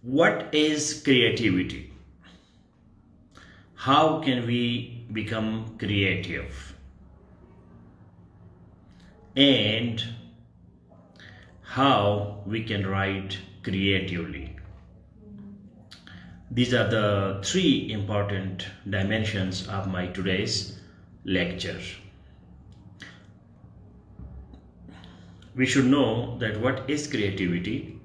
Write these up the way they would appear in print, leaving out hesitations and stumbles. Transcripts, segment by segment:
What is creativity? How can we become creative? And how we can write creatively? These are the three important dimensions of my today's lecture. We should know that what is creativity,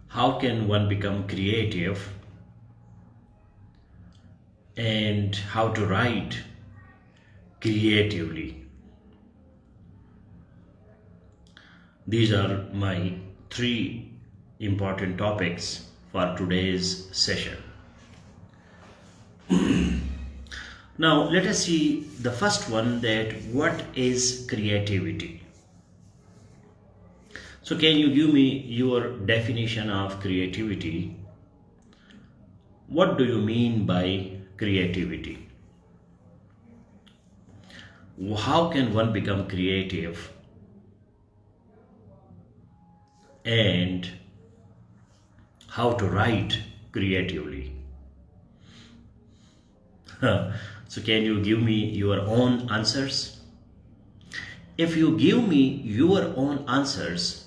how can one become creative, and how to write creatively. These are my three important topics for today's session. Now let us see the first one, that what is creativity. So can you give me your definition of creativity? What do you mean by creativity? How can one become creative? And how to write creatively? So can you give me your own answers? If you give me your own answers,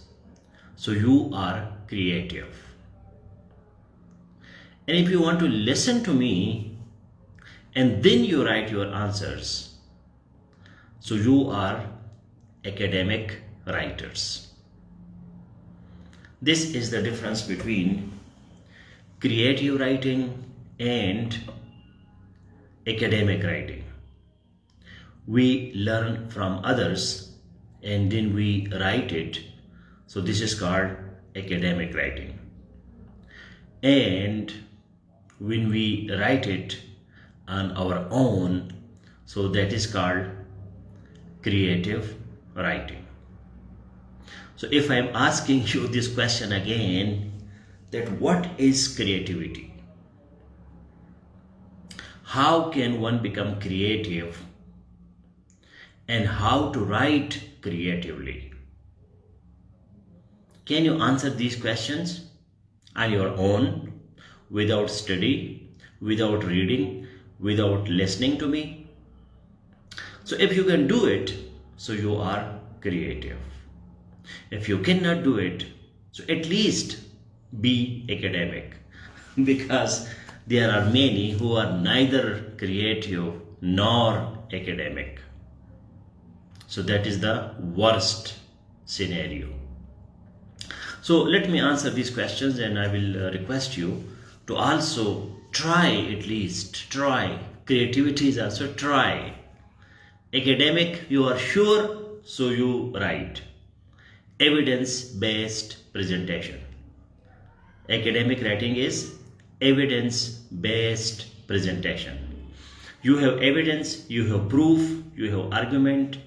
so you are creative. And if you want to listen to me and then you write your answers, so you are academic writers. This is the difference between creative writing and academic writing. We learn from others and then we write it. So this is called academic writing. And when we write it on our own, so that is called creative writing. So if I am asking you this question again, that what is creativity? How can one become creative? And how to write creatively? Can you answer these questions on your own, without study, without reading, without listening to me? So if you can do it, so you are creative. If you cannot do it, so at least be academic, because there are many who are neither creative nor academic. So that is the worst scenario. So let me answer these questions, and I will request you to also try, at least try. Creativity is also try. Academic, you are sure, so you write. Evidence-based presentation. Academic writing is evidence-based presentation. You have evidence, you have proof, you have argument,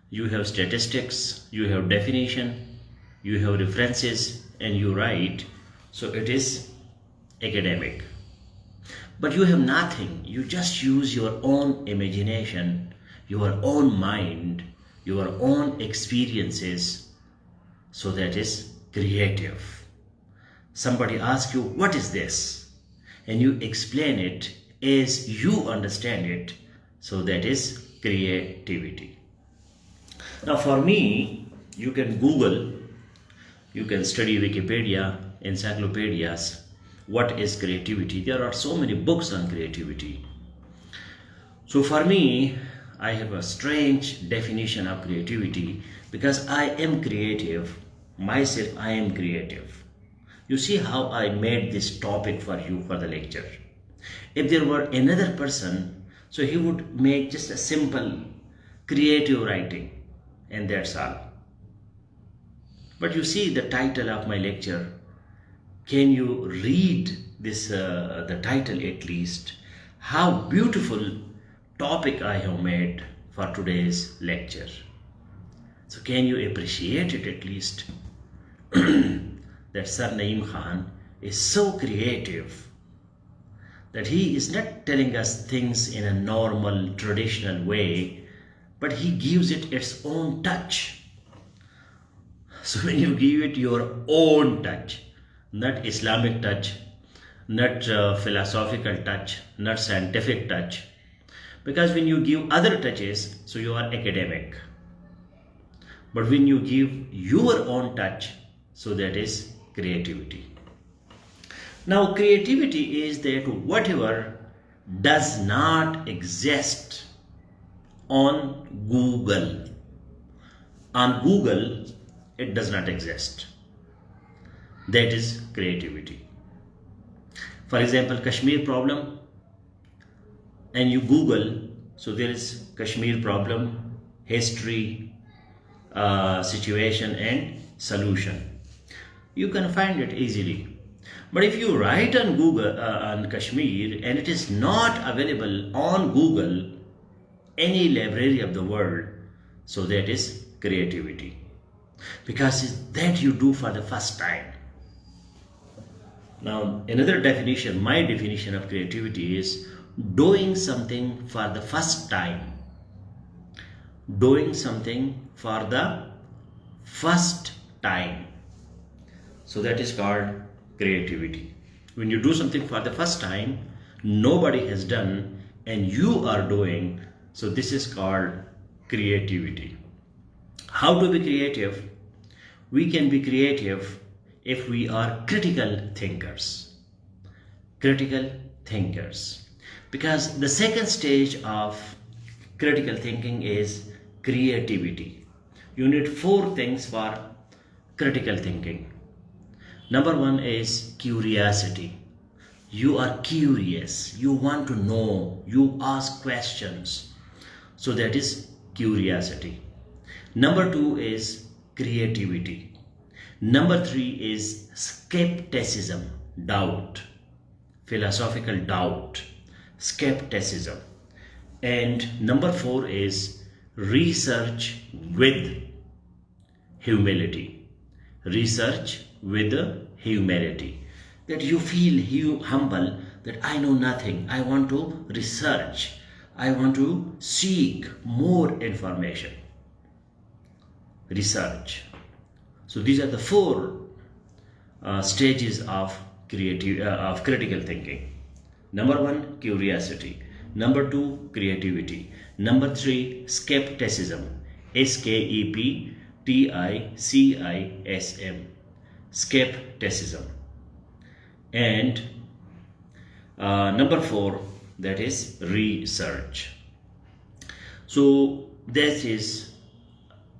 you have statistics, you have definition, you have references, and you write. So it is academic. But you have nothing. You just use your own imagination, your own mind, your own experiences. So that is creative. Somebody asks you, what is this? And you explain it as you understand it. So that is creativity. Now for me, you can Google, you can study Wikipedia, encyclopedias, what is creativity. There are so many books on creativity. So for me, I have a strange definition of creativity, because I am creative. Myself, I am creative. You see how I made this topic for you for the lecture. If there were another person, so he would make just a simple creative writing, and that's all. But you see the title of my lecture. Can you read this, the title at least? How beautiful topic I have made for today's lecture. So can you appreciate it at least? That Sir Naeem Khan is so creative that he is not telling us things in a normal, traditional way, but he gives it its own touch. So when you give it your own touch, not Islamic touch, not philosophical touch, not scientific touch. Because when you give other touches, so you are academic. But when you give your own touch, so that is creativity. Now, creativity is that whatever does not exist on Google. On Google, it does not exist. That is creativity. For example, Kashmir problem, and you Google, so there is Kashmir problem, history, situation, and solution. You can find it easily. But if you write on Google on Kashmir and it is not available on Google, any library of the world, so that is creativity, because it's that you do for the first time. Now, another definition, my definition of creativity is doing something for the first time. Doing something for the first time. So that is called creativity. When you do something for the first time, nobody has done, and you are doing, so this is called creativity. How to be creative? We can be creative if we are critical thinkers. Critical thinkers. Because the second stage of critical thinking is creativity. You need 4 things for critical thinking. Number 1 is curiosity. You are curious, you want to know, you ask questions. So that is curiosity. Number 2 is creativity. Number 3 is skepticism, doubt, philosophical doubt, skepticism. And number 4 is research with humility. Research with humility. That you feel humble, that I know nothing. I want to research. I want to seek more information. Research. So these are the 4 stages of critical thinking. Number 1, curiosity. Number 2, creativity. Number 3, skepticism. skepticism. Skepticism. And number 4, that is research. So that is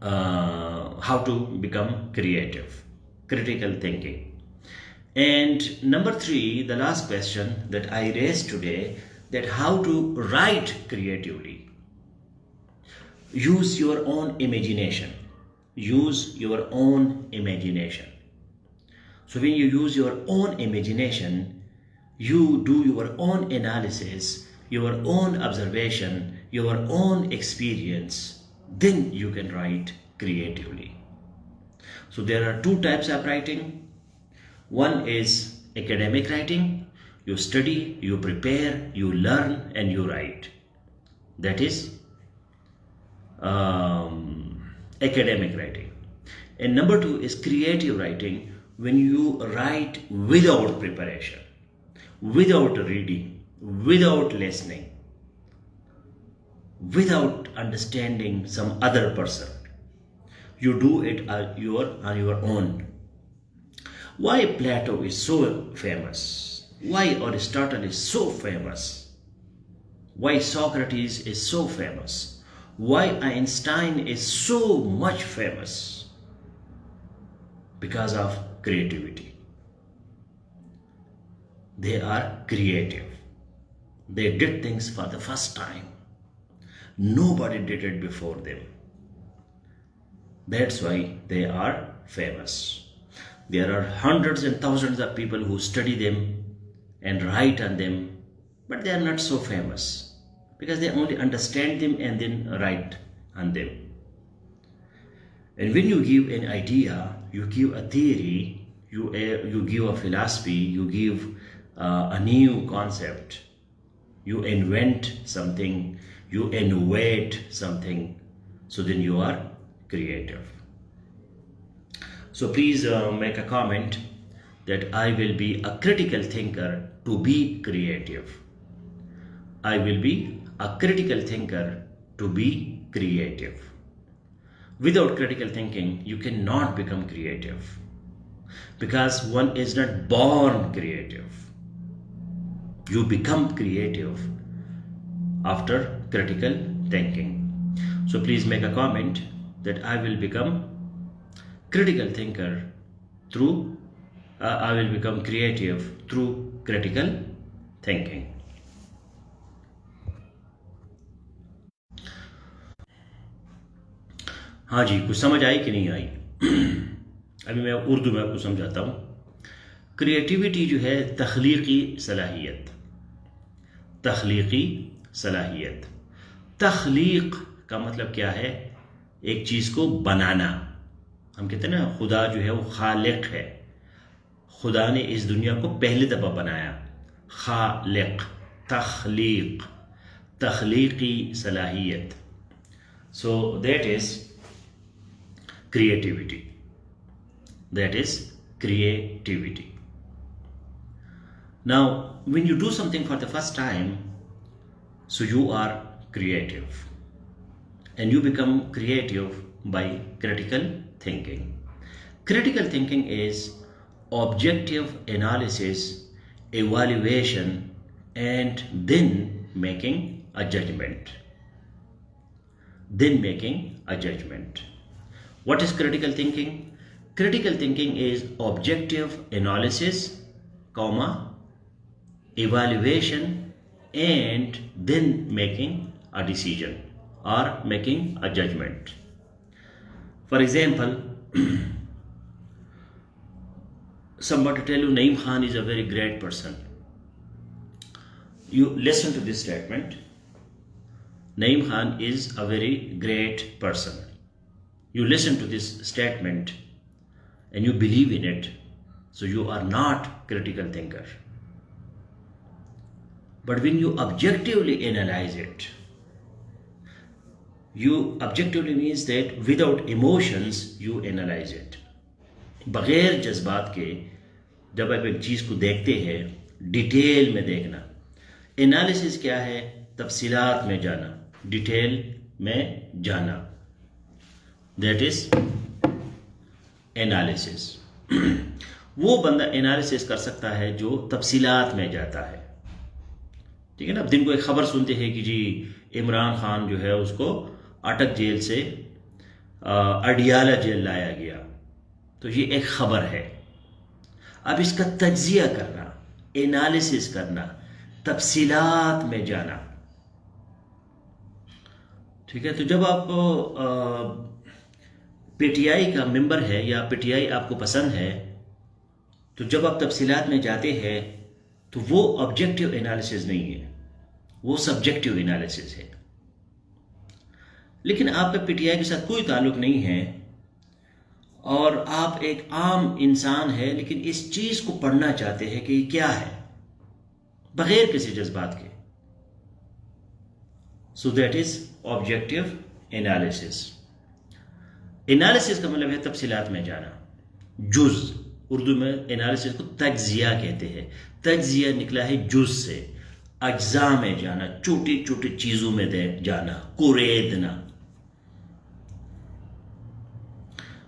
how to become creative, critical thinking. And number 3, the last question that I raised today, that how to write creatively. Use your own imagination. Use your own imagination. So when you use your own imagination, you do your own analysis, your own observation, your own experience, then you can write creatively. So there are 2 types of writing. One is academic writing. You study, you prepare, you learn, and you write. That is academic writing. And number 2 is creative writing, when you write without preparation, without reading, without listening, without understanding some other person. You do it on your own. Why Plato is so famous? Why Aristotle is so famous? Why Socrates is so famous? Why Einstein is so much famous? Because of creativity. They are creative. They did things for the first time. Nobody did it before them. That's why they are famous. There are hundreds and thousands of people who study them and write on them, but they are not so famous because they only understand them and then write on them. And when you give an idea, you give a theory, you give a philosophy, you give a new concept, you invent something, you innovate something, so then you are creative. So please make a comment that I will be a critical thinker to be creative. I will be a critical thinker to be creative. Without critical thinking, you cannot become creative because one is not born creative. You become creative after critical thinking. So please make a comment that I will become critical thinker through I will become creative through critical thinking. हाँ जी, कुछ समझ आई कि नहीं आई? अभी मैं उर्दू में आपको समझाता हूँ। क्रिएटिविटी जो है तख्लीकी सलाहियत, तख्लीकी सलाहियत। तख्लीक का मतलब क्या है? एक चीज़ को बनाना। हम कहते हैं ना खुदा जो है वो खालिक है, खुदा ने इस दुनिया को पहली दफ़ा बनाया। खालिक, तख्लीक, तख्लीकी सलाहियत। So that is creativity. That is creativity. Now, when you do something for the first time, so you are creative, and you become creative by critical thinking. Critical thinking is objective analysis, evaluation, and then making a judgment. Then making a judgment. What is critical thinking? Critical thinking is objective analysis, comma, evaluation, and then making a decision or making a judgment. For example, somebody tell you Naeem Khan is a very great person. You listen to this statement. Naeem Khan is a very great person. You listen to this statement and you believe in it, so you are not critical thinker. But when you objectively analyze it, you objectively means that without emotions you analyze it. बगैर जज्बात के जब आप एक चीज़ को देखते हैं, detail में देखना। एनालिसिस क्या है? तफसीलात में जाना, डिटेल में जाना। That is analysis. वो बंदा एनालिसिस कर सकता है जो तफसीलात में जाता है। ठीक है ना? अब दिन को एक खबर सुनते हैं कि जी इमरान खान जो है उसको अटक जेल से अडियाला जेल लाया गया, तो ये एक खबर है। अब इसका तज्जिया करना, एनालिसिस करना, तफसीलात में जाना। ठीक है? तो जब आपको पीटीआई का मेंबर है या पीटीआई आपको पसंद है, तो जब आप तफसीलात में जाते हैं तो वो ऑब्जेक्टिव एनालिसिस नहीं है, वो सब्जेक्टिव एनालिसिस है। लेकिन आपका पीटीआई के साथ कोई ताल्लुक नहीं है और आप एक आम इंसान है, लेकिन इस चीज़ को पढ़ना चाहते हैं कि ये क्या है, बगैर किसी जज्बात के। सो that is objective analysis. Analysis का मतलब है तफसीलात में जाना। जुज, उर्दू में एनालिसिस को तज्जिया कहते हैं। तज्जिया निकला है जुज से, अज्जा में जाना, छोटी छोटी चीजों में जाना, कुरेदना।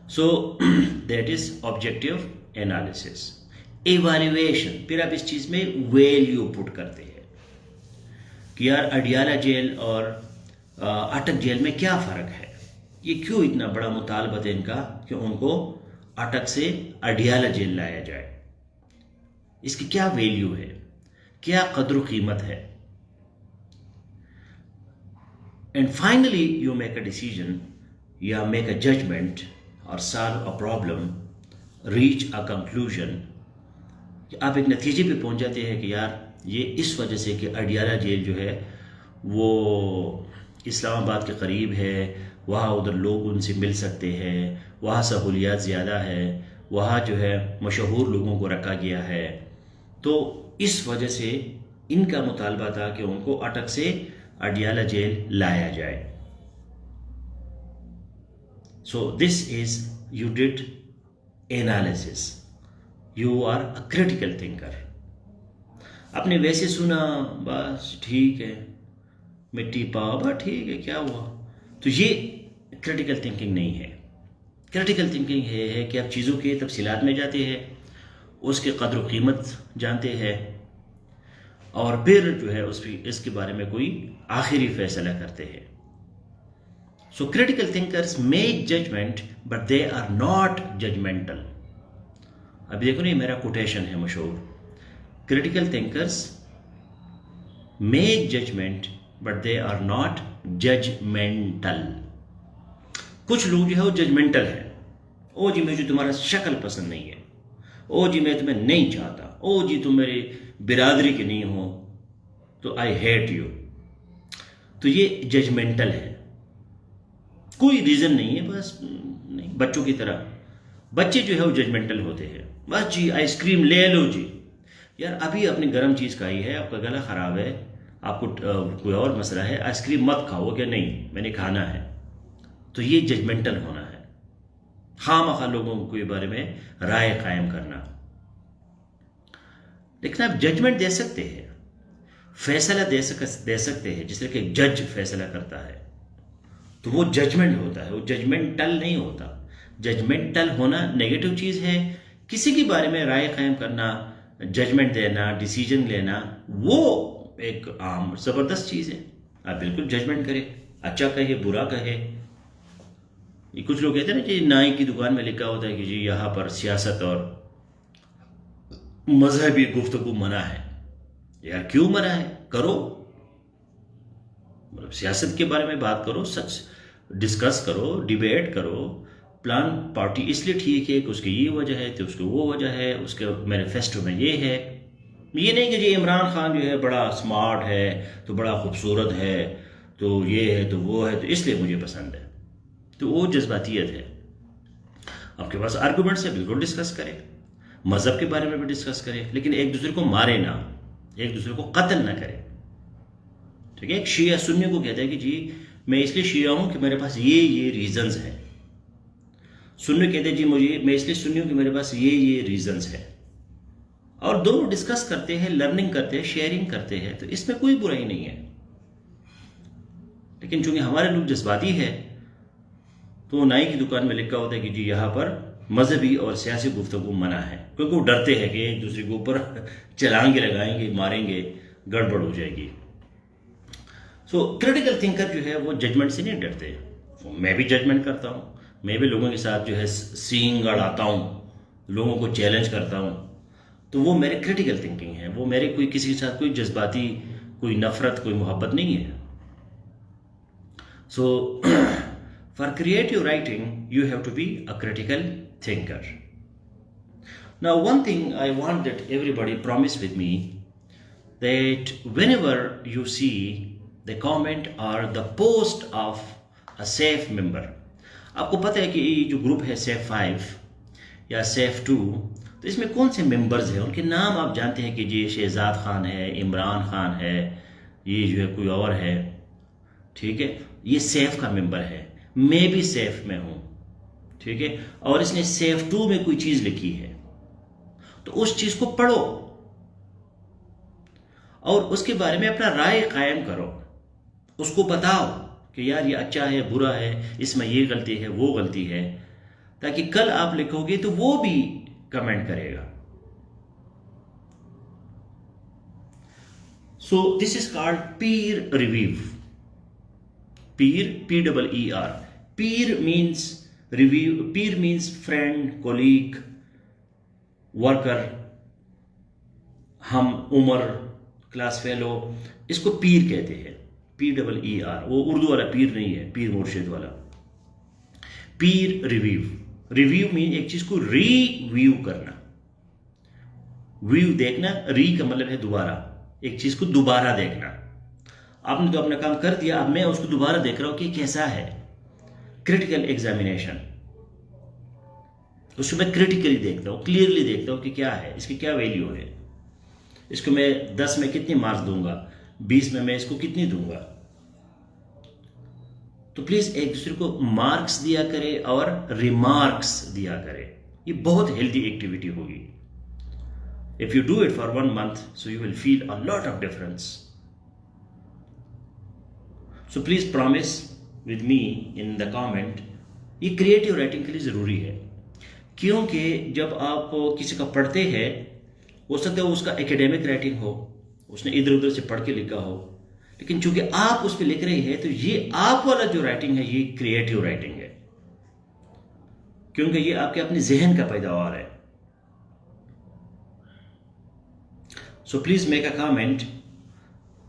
So that is objective analysis. Evaluation, फिर आप इस चीज में वैल्यू पुट करते हैं कि यार अडियाला जेल और अटक जेल में क्या फर्क है, ये क्यों इतना बड़ा मुतालबत है इनका कि उनको अटक से अडियाला जेल लाया जाए, इसकी क्या वैल्यू है, क्या कद्र कीमत है। And finally you make a decision या मेक अ जजमेंट और solve a problem, reach a conclusion. आप एक नतीजे पे पहुंच जाते हैं कि यार ये इस वजह से कि अडियाला जेल जो है वो इस्लामाबाद के करीब है, वहाँ उधर लोग उनसे मिल सकते हैं, वहाँ सहूलियात ज़्यादा है, वहाँ जो है मशहूर लोगों को रखा गया है, तो इस वजह से इनका मुतालबा था कि उनको अटक से अडियाला जेल लाया जाए। So this is you did analysis. You are a critical thinker. आपने वैसे सुना, बस ठीक है, मिट्टी पावा ठीक है, क्या हुआ, तो ये क्रिटिकल थिंकिंग नहीं है। क्रिटिकल थिंकिंग है कि आप चीज़ों के तफसीलात में जाते हैं, उसके कदर कीमत जानते हैं, और फिर जो है इसके बारे में कोई आखिरी फैसला करते हैं। So critical thinkers make judgement but they are not judgemental. अभी देखो नहीं, मेरा कोटेशन है मशहूर, critical thinkers make judgement but they are not judgemental. कुछ लोग जो है वो जजमेंटल है। ओ जी मुझे तुम्हारा शक्ल पसंद नहीं है, ओ जी मैं तुम्हें नहीं चाहता, ओ जी तुम मेरी बिरादरी के नहीं हो, तो आई हेट यू। तो ये जजमेंटल है, कोई रीज़न नहीं है, बस नहीं, बच्चों की तरह। बच्चे जो है वो जजमेंटल होते हैं, बस जी आइसक्रीम ले लो जी। यार अभी अपनी गर्म चीज़ खाई है, आपका गला ख़राब है, आपको कोई और मसला है, आइसक्रीम मत खाओ, क्या नहीं मैंने खाना है। तो ये जजमेंटल होना है, खामखा लोगों के बारे में राय कायम करना। लेकिन आप जजमेंट दे सकते हैं, फैसला दे सकते हैं, जिस तरह कि जज फैसला करता है, तो वो जजमेंट होता है, वो जजमेंटल नहीं होता। जजमेंटल होना नेगेटिव चीज़ है। किसी के बारे में राय कायम करना, जजमेंट देना, डिसीजन लेना, वो एक आम ज़बरदस्त चीज़ है। आप बिल्कुल जजमेंट करें, अच्छा कहे बुरा कहे। ये कुछ लोग कहते हैं ना कि नाई की दुकान में लिखा होता है कि जी यहाँ पर सियासत और मजहबी गुफ्तगू मना है। यार क्यों मना है, करो, मतलब सियासत के बारे में बात करो, सच डिस्कस करो, डिबेट करो। प्लान पार्टी इसलिए ठीक है कि उसकी ये वजह है, तो उसकी वो वजह है, उसके मैनिफेस्टो में ये है। ये नहीं कि जी इमरान खान जो है बड़ा स्मार्ट है, तो बड़ा खूबसूरत है, तो ये है तो वो है, तो इसलिए मुझे पसंद है। तो वो जज्बातियत है। आपके पास आर्गूमेंट्स है, बिल्कुल डिस्कस करें, मज़हब के बारे में भी डिस्कस करें, लेकिन एक दूसरे को मारे ना, एक दूसरे को कत्ल ना करें। ठीक है, एक शिया सुन्नी को कहता है कि जी मैं इसलिए शिया हूं कि मेरे पास ये रीजंस हैं। सुन्नी कहते हैं जी मैं इसलिए सुन्नी हूं कि मेरे पास ये रीजंस हैं, और दोनों डिस्कस करते हैं, लर्निंग करते हैं, शेयरिंग करते हैं, तो इसमें कोई बुराई नहीं है। लेकिन चूंकि हमारे लोग जज्बाती है, तो नाई की दुकान में लिखा होता है कि जी यहाँ पर मजहबी और सियासी गुफ्तगू मना है, क्योंकि वो डरते हैं कि एक दूसरे के ऊपर चलाएंगे, लगाएंगे, मारेंगे, गड़बड़ हो जाएगी। सो क्रिटिकल थिंकर जो है वो जजमेंट से नहीं डरते। मैं भी जजमेंट करता हूँ, मैं भी लोगों के साथ जो है सींग अड़ाता हूँ, लोगों को चैलेंज करता हूँ, तो वो मेरे क्रिटिकल थिंकिंग है। वो मेरे कोई किसी के साथ कोई जज्बाती, कोई नफरत, कोई मोहब्बत नहीं है। सो for creative writing you have to be a critical thinker. Now one thing I want that everybody promise with me, that whenever you see the comment or the post of a safe member, आपको पता है कि ये जो group है safe 5 या safe 2, तो इसमें कौन से मेंबर्स हैं, उनके नाम आप जानते हैं कि जी शहजाद खान है, इमरान खान है, ये जो है कोई और है। ठीक है, ये सेफ का मेंबर है, मैं भी सेफ में हूं। ठीक है, और इसने सेफ 2 में कोई चीज लिखी है, तो उस चीज को पढ़ो और उसके बारे में अपना राय कायम करो, उसको बताओ कि यार ये अच्छा है, बुरा है, इसमें ये गलती है, वो गलती है, ताकि कल आप लिखोगे तो वो भी कमेंट करेगा। सो this is called Pir review. Peer, P-E-E-R. Peer means review. Peer means friend, colleague, worker, हम उम्र, क्लास फेलो, इसको पीर कहते हैं। P-E-E-R। वो उर्दू वाला पीर नहीं है, पीर मुर्शिद वाला। पीर रिव्यू। रिव्यू मीन एक चीज को रिव्यू करना, व्यू देखना, री का मतलब है दोबारा, एक चीज को दोबारा देखना। आपने तो अपना काम कर दिया, अब मैं उसको दोबारा देख रहा हूं कि कैसा है। क्रिटिकल एग्जामिनेशन, उसको मैं क्रिटिकली देखता हूं, क्लियरली देखता हूं कि क्या है, इसकी क्या वैल्यू है, इसको मैं 10 में कितनी मार्क्स दूंगा, 20 में मैं इसको कितनी दूंगा। तो प्लीज एक दूसरे को मार्क्स दिया करे और रिमार्क्स दिया करे, ये बहुत हेल्दी एक्टिविटी होगी। If you do it for 1 month, so you will feel a lot of difference. So please promise with me in the comment, ये क्रिएटिव राइटिंग के लिए ज़रूरी है, क्योंकि जब आप किसी का पढ़ते हैं, हो सकता है उसका एकेडमिक राइटिंग हो, उसने इधर उधर से पढ़ के लिखा हो, लेकिन चूंकि आप उस पर लिख रहे हैं तो ये आप वाला जो राइटिंग है ये क्रिएटिव राइटिंग है, क्योंकि ये आपके अपने जहन का पैदावार है. So please make a comment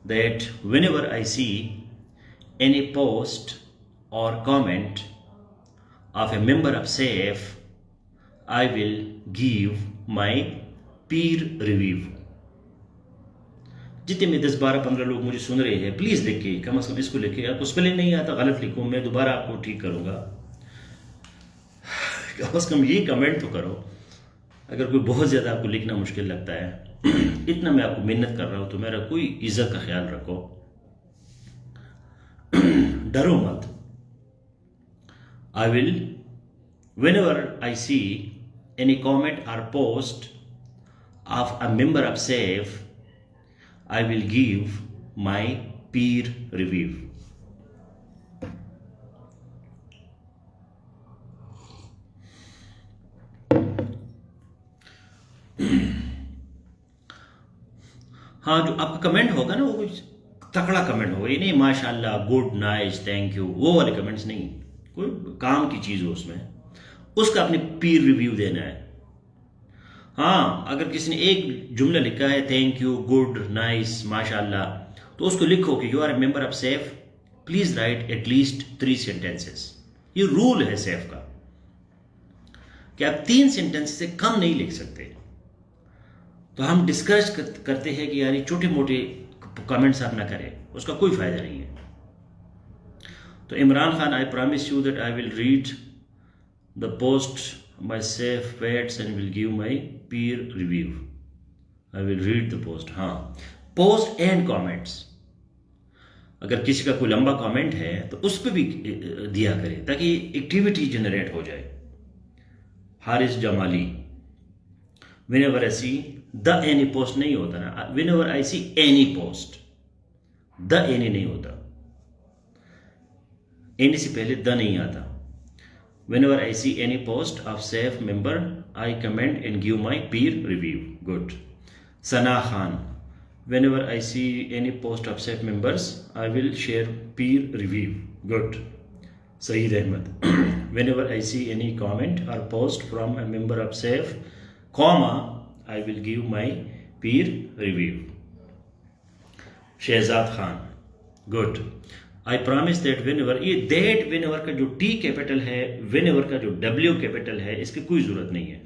that whenever I see any post or comment of a member of SAFE, I will give my peer review. जितने में 10, 12, 15 लोग मुझे सुन रहे हैं, प्लीज़ लिखिए, कम से कम इसको लिखिए. आपको स्पेलिंग नहीं आता, गलत लिखो, मैं दोबारा आपको ठीक करूँगा. कम से कम ये कमेंट तो करो. अगर कोई बहुत ज़्यादा आपको लिखना मुश्किल लगता है, इतना मैं आपको मेहनत कर रहा हूँ, तो मेरा कोई इज्जत का ख्याल रखो. डरो मत. I will, whenever I see any comment or post of a member of SAFE, I will give my peer review. हाँ, जो आपका कमेंट होगा ना, वो कुछ तकड़ा कमेंट होगा, ये नहीं माशाल्लाह, गुड, नाइस, थैंक यू, वो वाले कमेंट्स नहीं. कोई काम की चीज़ हो उसमें, उसका अपने पीर रिव्यू देना है. हाँ, अगर किसी ने एक जुमला लिखा है, थैंक यू, गुड, नाइस, माशाल्लाह, तो उसको लिखो कि you are a member of SAFE, please write at least 3 sentences. ये रूल है सेफ का कि आप 3 सेंटेंस से कम नहीं लिख सकते. तो हम डिस्कस करते हैं कि यार ये छोटे मोटे कमेंट्स आप ना करें, उसका कोई फायदा नहीं है. तो Imran Khan, I promise you that I will read the post by safe pets and will give my peer review. I will read the post. हाँ, post and comments. अगर किसी का कोई लंबा कमेंट है तो उस पर भी दिया करें ताकि एक्टिविटी जनरेट हो जाए. Haris Jamali, whenever I see the any post नहीं होता ना, whenever I see any post, the any नहीं होता, any से पहले the नहीं आता. Whenever I see any post of SAFE member, I comment and give my peer review. Good. Sana Khan, whenever I see any post of SAFE members, I will share peer review. Good. Saeed Ahmed, whenever I see any comment or post from a member of SAFE, comma, I will give my peer review. Shehzad Khan, good. I promise that whenever, ये that whenever का जो T capital है, whenever का जो W capital है, इसकी कोई जरूरत नहीं है.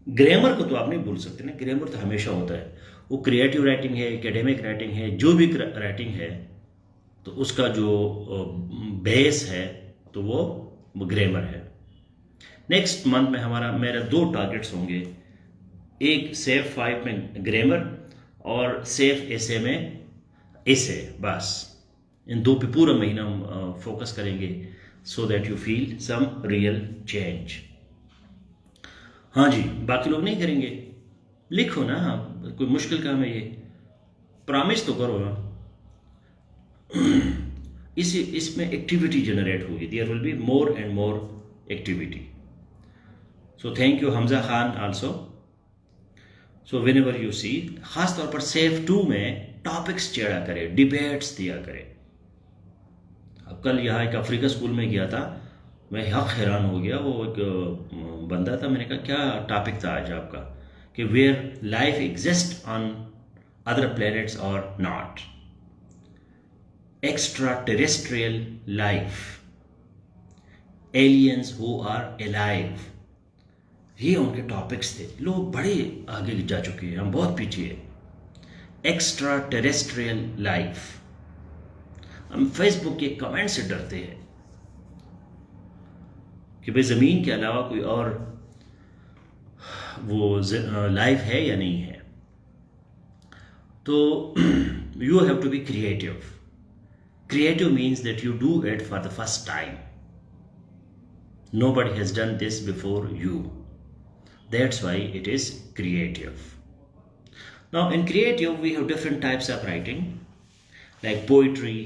ग्रामर को तो आप नहीं भूल सकते ना, ग्रामर तो हमेशा होता है. वो क्रिएटिव राइटिंग है, एकेडमिक राइटिंग है, जो भी राइटिंग है, तो उसका जो बेस है तो वो ग्रामर है. नेक्स्ट मंथ में मेरा 2 टारगेट्स होंगे, एक सेफ 5 में ग्रामर और सेफ एसे में एसे. बस इन 2 पे पूरा महीना हम फोकस करेंगे so that you feel some real change. हाँ जी, बाकी लोग नहीं करेंगे, लिखो ना, कोई मुश्किल काम है ये, प्रॉमिस तो करो ना. इसमें एक्टिविटी जनरेट होगी, there will be more and more activity. So thank you Hamza Khan also. So whenever you see, खास तौर पर सेफ 2 में टॉपिक्स छेड़ा करें, डिबेट्स दिया करें. अब कल यहाँ एक अफ्रीका स्कूल में गया था, मैं हक हैरान हो गया. वो एक बंदा था, मैंने कहा क्या टॉपिक था आज आपका, कि where life exist on other planets और not, extra terrestrial life, aliens who are alive. ये उनके टॉपिक्स थे. लोग बड़े आगे जा चुके हैं, हम बहुत पीछे हैं. Extra terrestrial life. हम फेसबुक के कमेंट से डरते हैं कि भाई ज़मीन के अलावा कोई और वो लाइफ है या नहीं है. तो you have to be creative. Creative means that you do it for the first time. Nobody has done this before you. That's why it is creative. Now in creative we have different types of writing, like poetry.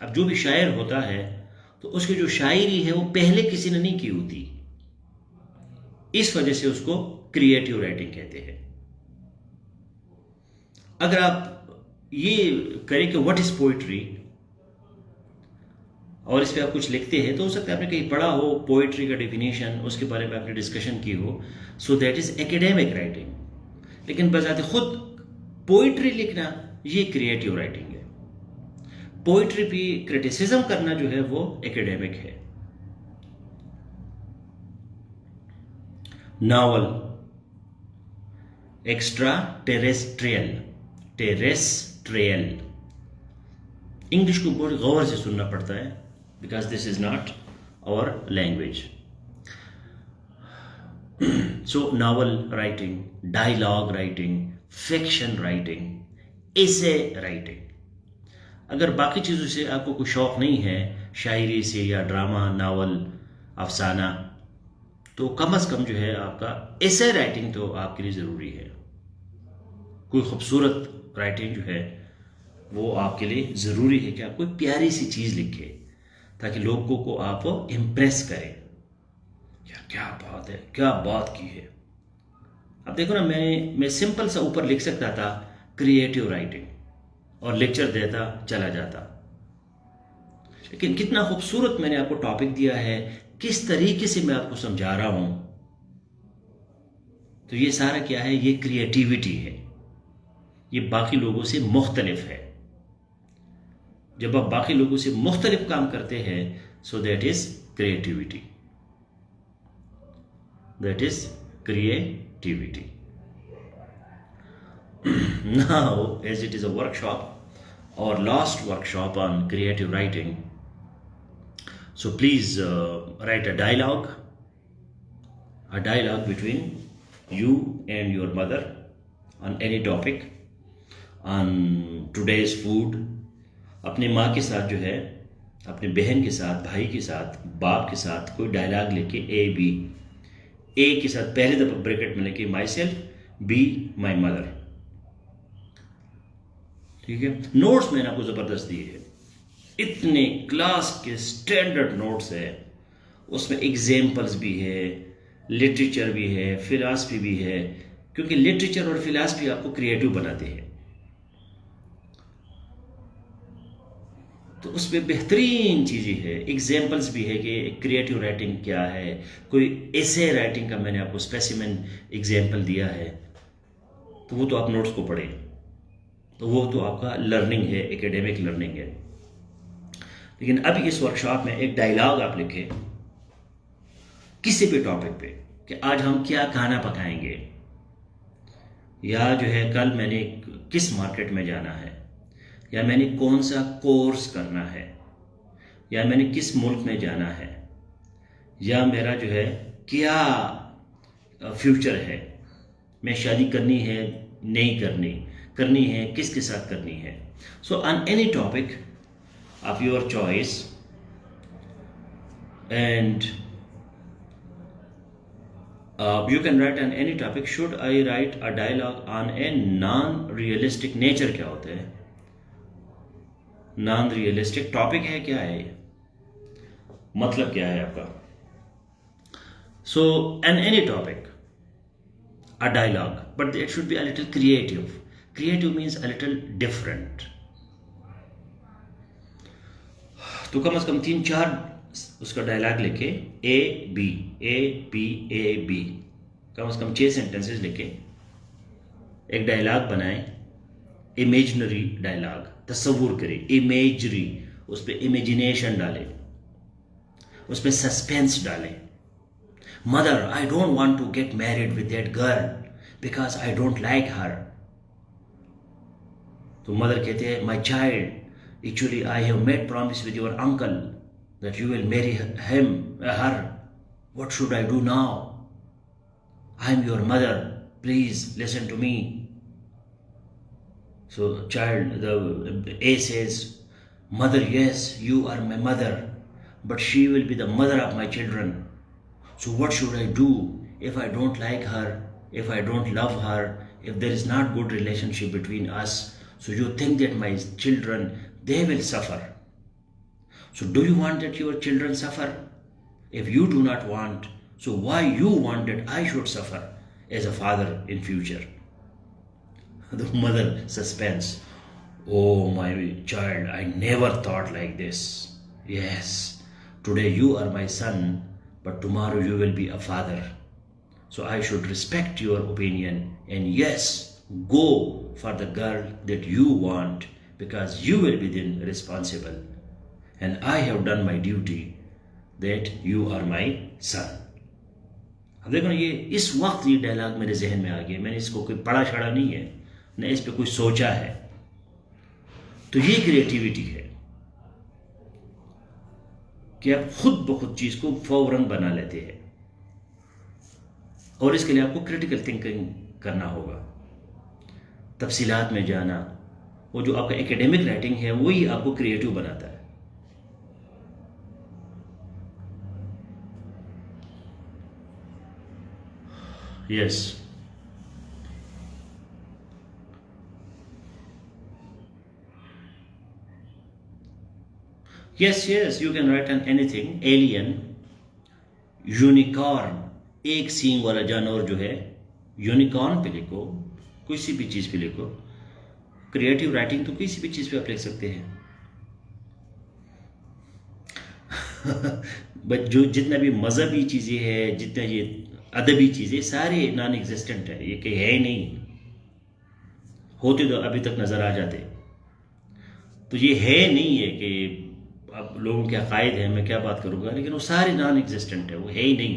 अब जो भी शायर होता है तो उसकी जो शायरी है वो पहले किसी ने नहीं की होती, इस वजह से उसको क्रिएटिव राइटिंग कहते हैं. अगर आप ये करें कि व्हाट इज पोइट्री और इस पर आप कुछ लिखते हैं तो हो सकता है आपने कहीं पढ़ा हो पोइट्री का डेफिनेशन, उसके बारे में आपने डिस्कशन की हो, so that is academic writing. लेकिन बजाते खुद पोइट्री लिखना ये क्रिएटिव राइटिंग है. पोइट्री पे क्रिटिसिज्म करना जो है वो एकेडमिक है. Novel, extraterrestrial, terrestrial. English को बहुत गौर से सुनना पड़ता है because this is not our language. So novel writing, dialogue writing, fiction writing, essay writing. अगर बाकी चीज़ों से आपको कोई शौक नहीं है, शायरी से या ड्रामा, नावल, अफसाना, तो कम से कम जो है आपका एसे राइटिंग तो आपके लिए ज़रूरी है. कोई खूबसूरत राइटिंग जो है वो आपके लिए ज़रूरी है कि आप कोई प्यारी सी चीज़ लिखें ताकि लोगों को आप इम्प्रेस करें. यार क्या बात है, क्या बात की है. अब देखो ना, मैं सिंपल सा ऊपर लिख सकता था क्रिएटिव राइटिंग और लेक्चर देता चला जाता, लेकिन कितना खूबसूरत मैंने आपको टॉपिक दिया है, किस तरीके से मैं आपको समझा रहा हूं. तो ये सारा क्या है, ये क्रिएटिविटी है, ये बाकी लोगों से मुख्तलिफ है. जब आप बाकी लोगों से मुख्तलिफ काम करते हैं, सो that is creativity, that is creativity. Now, as it is a workshop, our last workshop on creative writing, so please write a dialogue between you and your mother on any topic, on today's food. अपने माँ के साथ जो है, अपने बहन के साथ, भाई के साथ, बाप के साथ कोई डायलॉग लिखे. ए के साथ पहले दफा ब्रैकेट में लिखे my self, be my mother. ठीक है. नोट्स मैंने आपको जबरदस्त दिए हैं, इतने क्लास के स्टैंडर्ड नोट्स है. उसमें एग्जाम्पल्स भी है, लिटरेचर भी है, फिलॉसफी भी है, क्योंकि लिटरेचर और फिलॉसफी आपको क्रिएटिव बनाते हैं. तो उसमें बेहतरीन चीज़ें है, एग्जाम्पल्स भी है कि क्रिएटिव राइटिंग क्या है. कोई ऐसे राइटिंग का मैंने आपको स्पेसिमेन एग्जाम्पल दिया है, तो वो तो आप नोट्स को पढ़ें, तो वो तो आपका लर्निंग है, एकेडमिक लर्निंग है. लेकिन अभी इस वर्कशॉप में एक डायलॉग आप लिखें किसी भी टॉपिक पे कि आज हम क्या खाना पकाएंगे, या जो है कल मैंने किस मार्केट में जाना है, या मैंने कौन सा कोर्स करना है, या मैंने किस मुल्क में जाना है, या मेरा जो है क्या फ्यूचर है, मैं शादी करनी है नहीं करनी है, किसके साथ करनी है. So on any topic of your choice, and you can write on any topic. Should I write a dialogue on a non-realistic nature? क्या होता है नॉन रियलिस्टिक टॉपिक? है क्या है ये, मतलब क्या है आपका? So an any topic, a dialogue, but it should be a little creative. Creative means a little different. तो कम से कम 3-4 उसका डायलॉग लिखे, ए बी ए बी, कम से कम 6 सेंटेंसेस लिखे. एक डायलॉग बनाए, इमेजिनरी डायलॉग, तस्वुर करें, इमेजरी, उस पर इमेजिनेशन डालें, उस पर सस्पेंस डालें. Mother, I don't want to get married with that girl because I don't like her. तो मदर कहते हैं, my child, actually I have made promise with your uncle that you will marry her. What should I do now? I am your mother. Please listen to me. So child, the A says, mother, yes, you are my mother, but she will be the mother of my children. So what should I do? if I don't like her, if I don't love her, if there is not good relationship between us, so you think that my children, they will suffer. So do you want that your children suffer? If you do not want, so why you want that I should suffer as a father in future? The mother suspense. Oh my child, I never thought like this. Yes, today you are my son, but tomorrow you will be a father. So I should respect your opinion, and yes, go for the girl that you want, because you will be then responsible. And I have done my duty that you are my son. अब देखो ना, ये इस वक्त ये dialogue मेरे जहन में आ गया, मैंने इसको कोई पढ़ा छड़ा नहीं है, न इस पे कोई सोचा है। तो ये क्रिएटिविटी है कि आप खुद ब खुद चीज को फौरन बना लेते हैं, और इसके लिए आपको क्रिटिकल थिंकिंग करना होगा, तफसीलात में जाना। वो जो आपका एकेडमिक राइटिंग है वही आपको क्रिएटिव बनाता है। Yes, yes, you can write on anything. Alien, unicorn, एक सींग वाला जानवर जो है, यूनिकॉर्न पे लिखो, किसी भी चीज पे लिखो। क्रिएटिव राइटिंग तो किसी भी चीज पे आप लिख सकते हैं। बट जो जितना भी मजहबी चीजें हैं, जितना ये अदबी चीजें, सारे नॉन एग्जिस्टेंट है, ये कहीं है ही नहीं। होते तो अभी तक नजर आ जाते। तो ये है नहीं है कि अब लोगों के अकायद हैं, मैं क्या बात करूंगा, लेकिन वो सारे नॉन एग्जिस्टेंट है, वो है ही नहीं,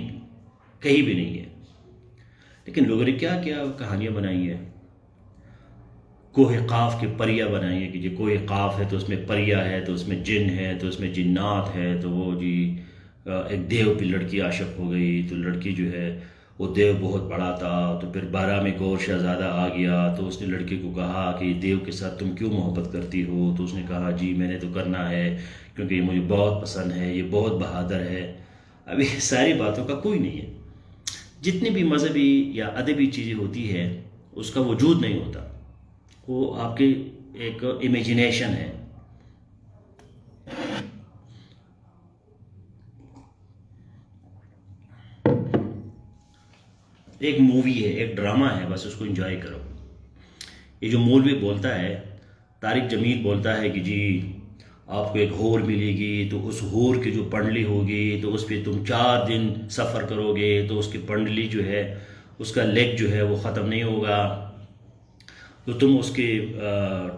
कहीं भी नहीं है। लेकिन लोगों ने क्या क्या कहानियां बनाई हैं। कोहे काफ की परियां बनाई है कि जी कोहे काफ है तो उसमें परियां है, तो उसमें जिन है, तो उसमें जिन्नात है। तो वो जी एक देव पे लड़की आशिक हो गई, तो लड़की जो है वो देव बहुत बड़ा था, तो फिर 12 में गौर शहजादा आ गया, तो उसने लड़की को कहा कि देव के साथ तुम क्यों मोहब्बत करती हो। तो उसने कहा जी मैंने तो करना है क्योंकि ये मुझे बहुत पसंद है, ये बहुत बहादुर है। अभी सारी बातों का कोई नहीं है। जितनी भी मजहबी या अदबी चीज़ें होती है उसका वजूद नहीं होता, वो आपकी एक इमेजिनेशन है। एक मूवी है, एक ड्रामा है, बस उसको एंजॉय करो। ये जो मौलवी बोलता है, तारिक जमील बोलता है कि जी आपको एक होर मिलेगी, तो उस होर की जो पंडली होगी तो उस पर तुम 4 दिन सफ़र करोगे, तो उसकी पंडली जो है उसका लेग जो है वो ख़त्म नहीं होगा, तो तुम उसके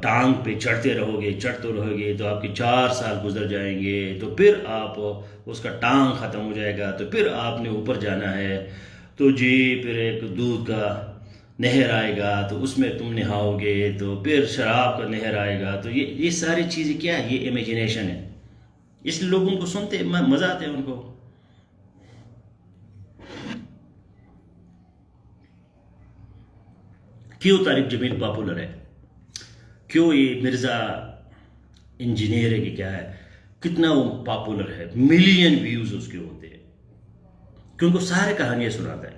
टांग पे चढ़ते रहोगे तो आपके 4 साल गुजर जाएंगे, तो फिर आप उसका टांग ख़त्म हो जाएगा, तो फिर आपने ऊपर जाना है, तो जी फिर एक दूध का नहर आएगा, तो उसमें तुम नहाओगे, तो फिर शराब का नहर आएगा। तो ये सारी चीज़ें क्या है, ये इमेजिनेशन है। इसलिए लोग उनको सुनते मज़ा आता है उनको। क्यों तारिक जमील पॉपुलर है, क्यों ये मिर्ज़ा इंजीनियर है कि क्या है, कितना वो पॉपुलर है, मिलियन व्यूज उसके होते हैं, क्योंकि सारे कहानियां सुनाता है।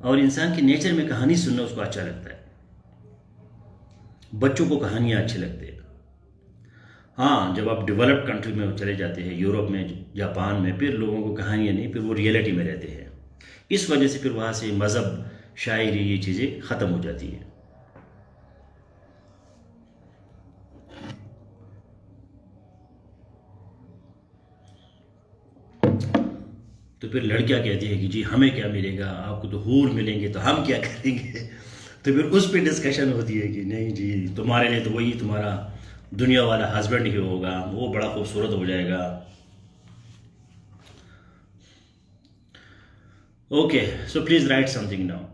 और इंसान के नेचर में कहानी सुनना उसको अच्छा लगता है। बच्चों को कहानियां अच्छी लगती है। हाँ, जब आप डेवलप्ड कंट्री में चले जाते हैं, यूरोप में, जापान में, फिर लोगों को कहानियां नहीं, फिर वो रियलिटी में रहते हैं। इस वजह से फिर वहाँ से मज़हब, शायरी, ये चीज़ें ख़त्म हो जाती हैं। तो फिर लड़कियां कहती है कि जी हमें क्या मिलेगा, आपको तो हूर मिलेंगे, तो हम क्या करेंगे। तो फिर उस पर डिस्कशन होती है कि नहीं जी तुम्हारे लिए तो वही तुम्हारा दुनिया वाला हस्बैंड ही होगा, वो बड़ा खूबसूरत हो जाएगा। Okay, so please right something now.